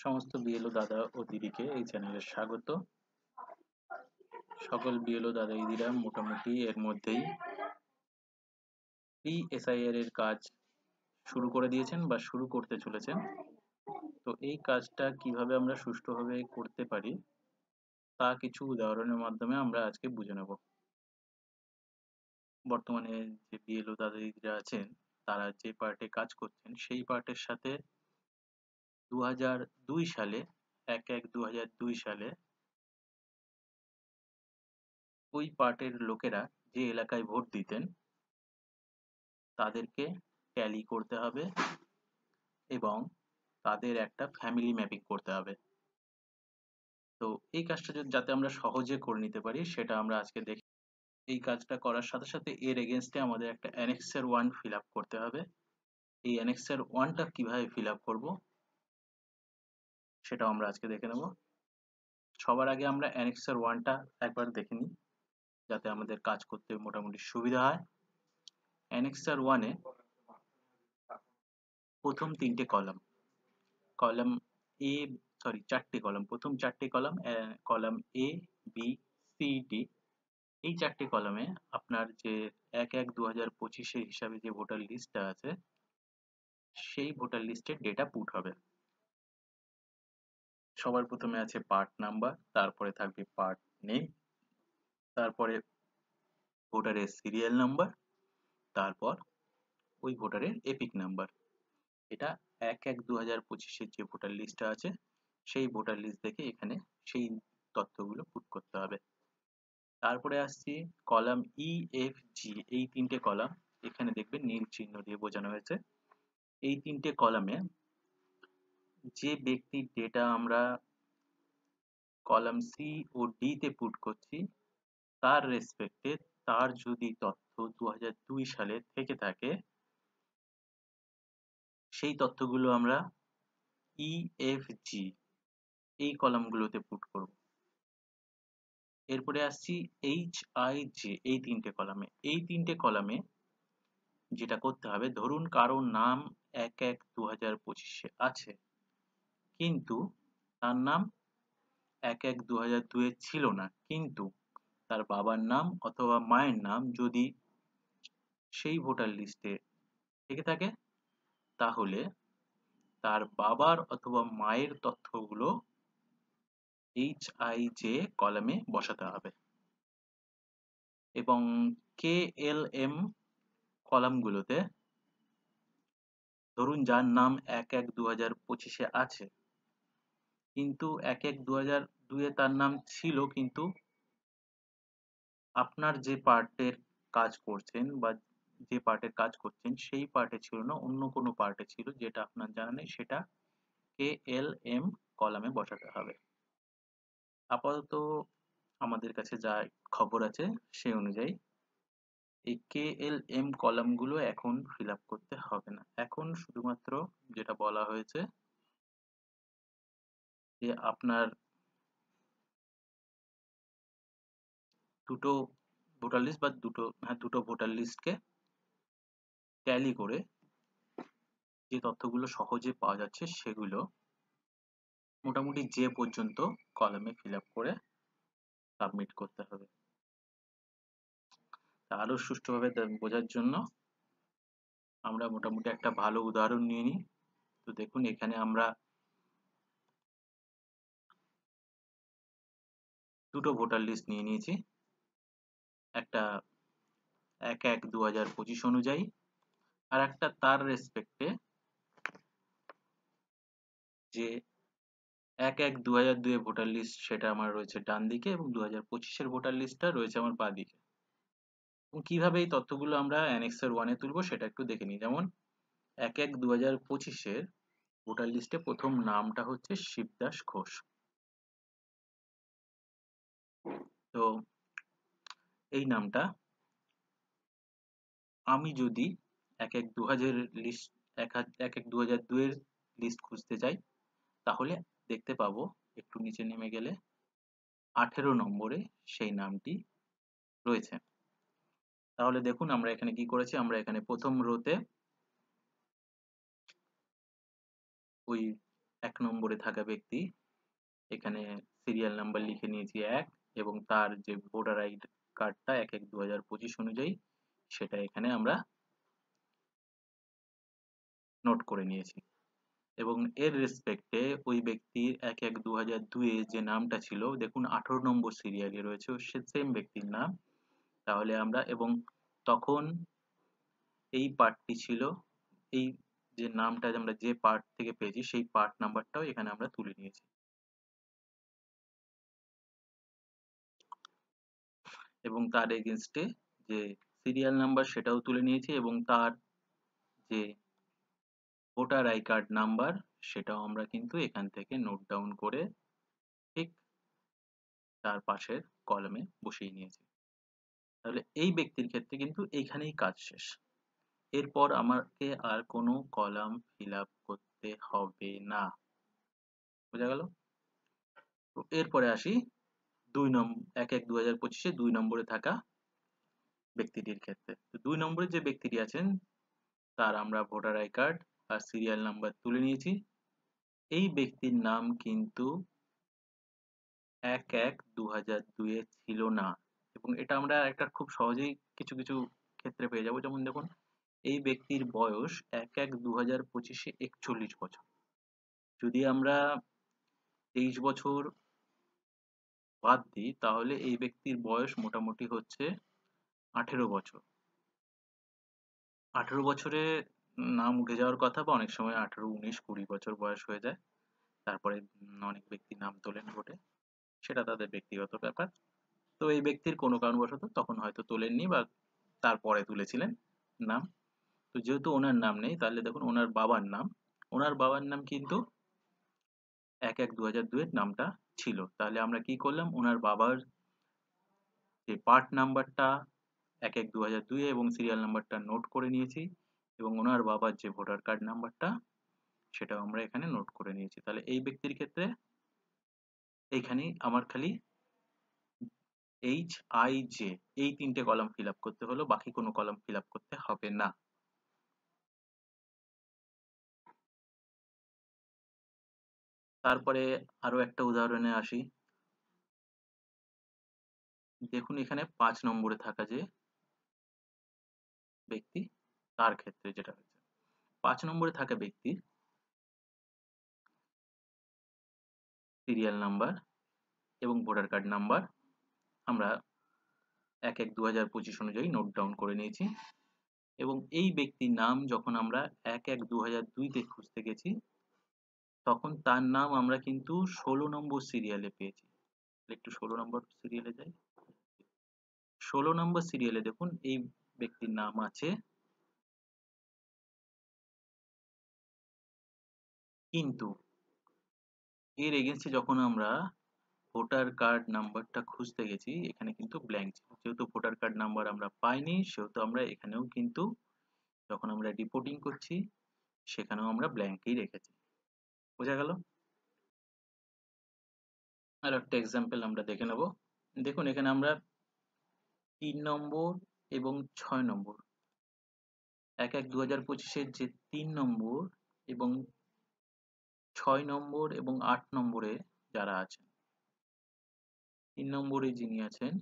সমস্ত বিএলও দাদা ও দিদিকে এই চ্যানেলে স্বাগত। সকল বিএলও দাদা দিদিরা মোটামুটি এর মধ্যেই PSIR এর কাজ শুরু করে দিয়েছেন বা শুরু করতে চলেছেন। তো এই কাজটা কিভাবে আমরা সুষ্ঠুভাবে করতে পারি তা কিছু উদাহরণের মাধ্যমে আমরা আজকে বুঝে নেব। বর্তমানে যে বিএলও দাদা দিদিরা আছেন তারা যে পার্টে কাজ করছেন সেই পার্টের সাথে 2002 সালে 1/1/2002 সালে ওই পার্টের লোকেরা যে এলাকায় ভোট দিতেন তাদেরকে ট্যালি করতে হবে এবং তাদের একটা ফ্যামিলি ম্যাপিং করতে হবে। তো এই কাজটা যাতে আমরা সহজে করে নিতে পারি সেটা আমরা আজকে দেখি। এই কাজটা করার সাথে সাথে এর এগেইনস্টে আমাদের একটা অ্যানেক্সার 1 ফিল আপ করতে হবে। এই অ্যানেক্সার 1টা কিভাবে ফিল আপ করবো সেটাও আমরা আজকে দেখে নেব। সবার আগে আমরা অ্যানেক্সার 1টা একবার দেখে নিই যাতে আমাদের কাজ করতে মোটামুটি সুবিধা হয়। অ্যানেক্সার 1-এ প্রথম তিনটে কলাম এ চারটে কলাম, প্রথম চারটে column A B C D, এই চারটে কলামে আপনার যে 1/1/2025 হিসাবে যে ভোটার লিস্টটা আছে সেই ভোটার লিস্টের ডেটা পুট হবে। সবার প্রথমে আছে পার্ট নাম্বার, তারপরে থাকবে পার্ট নেম, তারপরে ভোটারের সিরিয়াল নাম্বার, তারপর ওই ভোটারের এপিক নাম্বার। এটা 1/1/2025 যে ভোটার লিস্টটা আছে সেই ভোটার লিস্ট দেখে এখানে সেই তথ্যগুলো পুট করতে হবে। তারপরে আসছি কলাম ই এফ জি, এই তিনটে কলাম এখানে দেখবেন নীল চিহ্ন দিয়ে বোঝানো হয়েছে। এই তিনটে কলামে যে ব্যক্তির ডেটা আমরা কলাম সি ও ডি তে পুট করছি তার রেসপেক্টে তার যদি তথ্য 2002 সালে থেকে থাকে সেই তথ্যগুলো আমরা ই এফ জি এই কলামগুলোতে পুট করব। এরপরে আসছি এইচ আই জে, এই তিনটে কলামে যেটা করতে হবে, ধরুন কারো নাম 1/1/2025 আছে কিন্তু তার নাম 1/1/2002 ছিল না, কিন্তু তার বাবার নাম অথবা মায়ের নাম যদি সেই ভোটার লিস্টে থেকে থাকে তাহলে তার বাবার অথবা মায়ের তথ্যগুলো HIJ কলামে বসাতে হবে এবং KLM কলামগুলোতে ধরুন যার নাম 1/1/2025 আছে কিন্তু 1/1/2002 তার নাম ছিল কিন্তু আপনার যে পার্টের কাজ করছেন বা যে পার্টের কাজ করছেন সেই পার্টে ছিল না, অন্য কোনো পার্টে ছিল যেটা আপনার জানা নেই, সেটা KLM কলামে বসাতে হবে। আপাতত আমাদের কাছে যা খবর আছে সেই অনুযায়ী এই KLM কলামগুলো এখন ফিল আপ করতে হবে না। এখন শুধুমাত্র যেটা বলা হয়েছে যে আপনার দুটো ভোটার লিস্ট বা দুটো ভোটার লিস্টকে ট্যালি করে যে তথ্যগুলো সহজে পাওয়া যাচ্ছে সেগুলো মোটামুটি যে পর্যন্ত কলামে ফিল আপ করে সাবমিট করতে হবে। আরো সুষ্ঠুভাবে বোঝার জন্য আমরা মোটামুটি একটা ভালো উদাহরণ নিয়ে নিই। তো দেখুন এখানে আমরা দুটো ভোটার লিস্ট নিয়ে নিয়েছি, একটা 1/1/2025 অনুযায়ী আর একটা তার রেসপেক্টে যে 1/1/2002 ভোটার লিস্ট, সেটা আমার রয়েছে ডান দিকে এবং 2025 ভোটার লিস্টটা রয়েছে আমার বাঁ দিকে। এবং কিভাবে এই তথ্যগুলো আমরা অ্যানেক্সার 1-এ তুলবো সেটা একটু দেখে নিই। যেমন 1/1/2025 ভোটার লিস্টে প্রথম নামটা হচ্ছে শিবদাস ঘোষ। তো এই নামটা আমি যদি 1/1/2000 লিস্ট 1/1/2002 এর লিস্ট খুঁজতে চাই তাহলে দেখতে পাবো একটু নিচে নেমে গেলে 18 নম্বরে সেই নামটি রয়েছে। তাহলে দেখুন আমরা এখানে কি করেছি, আমরা এখানে প্রথম রোতে ওই 1 নম্বরে থাকা ব্যক্তি, এখানে সিরিয়াল নাম্বার লিখে নিয়েছি 1 এবং তার যে ভোটার আইডি কার্ডটা 1/1/2025 অনুযায়ী সেটা এখানে আমরা নোট করে নিয়েছি। এবং এর রেসপেক্টে ওই ব্যক্তির 1/1/2002 এ যে নামটা ছিল দেখুন 18 নম্বর সিরিয়ালে রয়েছে সেম ব্যক্তির নাম। তাহলে আমরা এবং তখন এই পার্টটি ছিল, এই যে নামটা আমরা যে পার্ট থেকে পেয়েছি সেই পার্ট নাম্বারটাও এখানে আমরা তুলে নিয়েছি এবং তার এগেইনস্টে যে সিরিয়াল নাম্বার সেটাও তুলে নিয়েছি এবং তার যে ভোটার আই কার্ড নাম্বার সেটাও আমরা কিন্তু এখান থেকে নোট ডাউন করে ঠিক তার পাশের কলামে বসিয়ে নিয়েছি। তাহলে এই ব্যক্তির ক্ষেত্রে কিন্তু এইখানেই কাজ শেষ। এরপর আমাকে আর কোনো কলাম ফিল আপ করতে হবে না। বোঝা গেল? তো এরপরে আসি 1/1/2025 2 নম্বরে থাকা ব্যক্তিটির ক্ষেত্রে। তো 2 নম্বরে যে ব্যক্তিটি আছেন তার আমরা ভোটার আই কার্ড আর সিরিয়াল নাম্বার তুলে নিয়েছি। এই ব্যক্তির নাম কিন্তু 1/1/2002 এ ছিল না এবং এটা আমরা একটা খুব সহজেই কিছু কিছু ক্ষেত্রে পেয়ে যাবো। যেমন দেখুন এই ব্যক্তির বয়স 1/1/2025 এ 41 বছর। যদি আমরা 23 বছর বাদ দিই তাহলে এই ব্যক্তির বয়স মোটামুটি হচ্ছে 18 বছর। 18 বছরে নাম উঠে যাওয়ার কথা বা অনেক সময় 18, 19, 20 বছর বয়স হয়ে যায়। তারপরে অনেক ব্যক্তি নাম তোলেন ভোটে, সেটা তাদের ব্যক্তিগত ব্যাপার। তো এই ব্যক্তির কোনো কারণবশত তখন হয়তো তোলেননি বা তারপরে তুলেছিলেন নাম। তো যেহেতু ওনার নাম নেই তাহলে দেখুন ওনার বাবার নাম কিন্তু 1/1/2002 এর নামটা ছিল। তাহলে আমরা কি করলাম, ওনার বাবার যে পার্ট নাম্বারটা 1/1/2002 এবং সিরিয়াল নাম্বারটা নোট করে নিয়েছি এবং ওনার বাবার যে ভোটার কার্ড নাম্বারটা সেটাও আমরা এখানে নোট করে নিয়েছি। তাহলে এই ব্যক্তির ক্ষেত্রে এইখানেই আমার খালি HIJ এই 3টে কলাম ফিল আপ করতে হলো, বাকি কোনো কলাম ফিল আপ করতে হবে না। তারপরে আরো একটা উদাহরণে আসি। দেখুন এখানে 5 নম্বরে থাকা যে ব্যক্তি তার ক্ষেত্রে যেটা হয়েছে, 5 নম্বরে থাকা ব্যক্তির সিরিয়াল নাম্বার এবং ভোটার কার্ড নাম্বার আমরা 1/1/2025 অনুযায়ী নোট ডাউন করে নিয়েছি এবং এই ব্যক্তির নাম যখন আমরা 1/1/2002 তে খুঁজতে গেছি তখন তার নাম আমরা কিন্তু 16 নম্বর সিরিয়ালে পেয়েছি। একটু 16 নম্বর সিরিয়ালে যাই। 16 নম্বর সিরিয়ালে দেখুন এই ব্যক্তির নাম আছে কিন্তু এর এগেইনস্টে যখন আমরা ভোটার কার্ড নাম্বারটা খুঁজতে গেছি এখানে কিন্তু ব্ল্যাঙ্ক ছিল। যেহেতু ভোটার কার্ড নাম্বার আমরা পাইনি সেহেতু আমরা এখানেও কিন্তু যখন আমরা রিপোর্টিং করছি সেখানেও আমরা ব্ল্যাঙ্কই রেখেছি। বোঝা গেল? আর একটা এক্সাম্পল আমরা দেখে নেব। দেখুন এখানে আমরা 3 নম্বর এবং 6 নম্বর 1/1/2025 যে 3 নম্বর এবং 6 নম্বর এবং 8 নম্বরে যারা আছেন, 3 নম্বরে যিনি আছেন,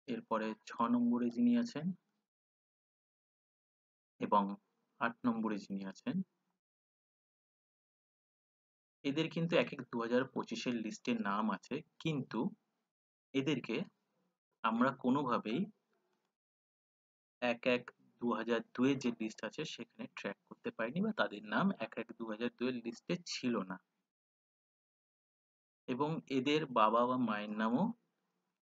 এরপরে 6 নম্বরে যিনি আছেন এবং 8 নম্বরে যিনি আছেন, এদের কিন্তু 1/1/2025 এর লিস্টে নাম আছে কিন্তু এদেরকে আমরা কোনোভাবেই 1/1/2002 এর যে লিস্ট আছে সেখানে ট্র্যাক করতে পারিনি বা তাদের নাম 1/1/2002 এর লিস্টে ছিল না এবং এদের বাবা বা মায়ের নামও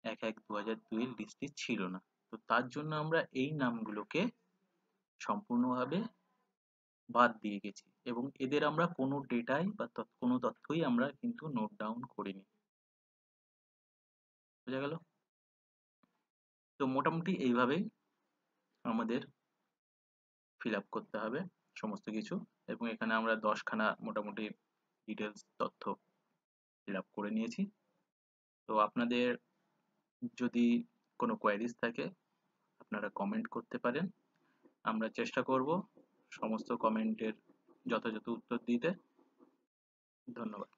1/1/2002 এর লিস্টে ছিল না। তো তার জন্য আমরা এই নামগুলোকে সম্পূর্ণভাবে বাদ দিয়ে গেছি এবং এদের আমরা কোনো ডেটাই বা কোনো তথ্যই আমরা কিন্তু নোট ডাউন করিনি। বোঝা গেল? তো মোটামুটি এইভাবেই আমাদের ফিল আপ করতে হবে সমস্ত কিছু এবং এখানে আমরা 10 খানা মোটামুটি ডিটেলস তথ্য ফিল আপ করে নিয়েছি। তো আপনাদের যদি কোনো কোয়ারিজ থাকে আপনারা কমেন্ট করতে পারেন। আমরা চেষ্টা করব সমস্ত কমেন্টের যথাযথ উত্তর দিতে। ধন্যবাদ।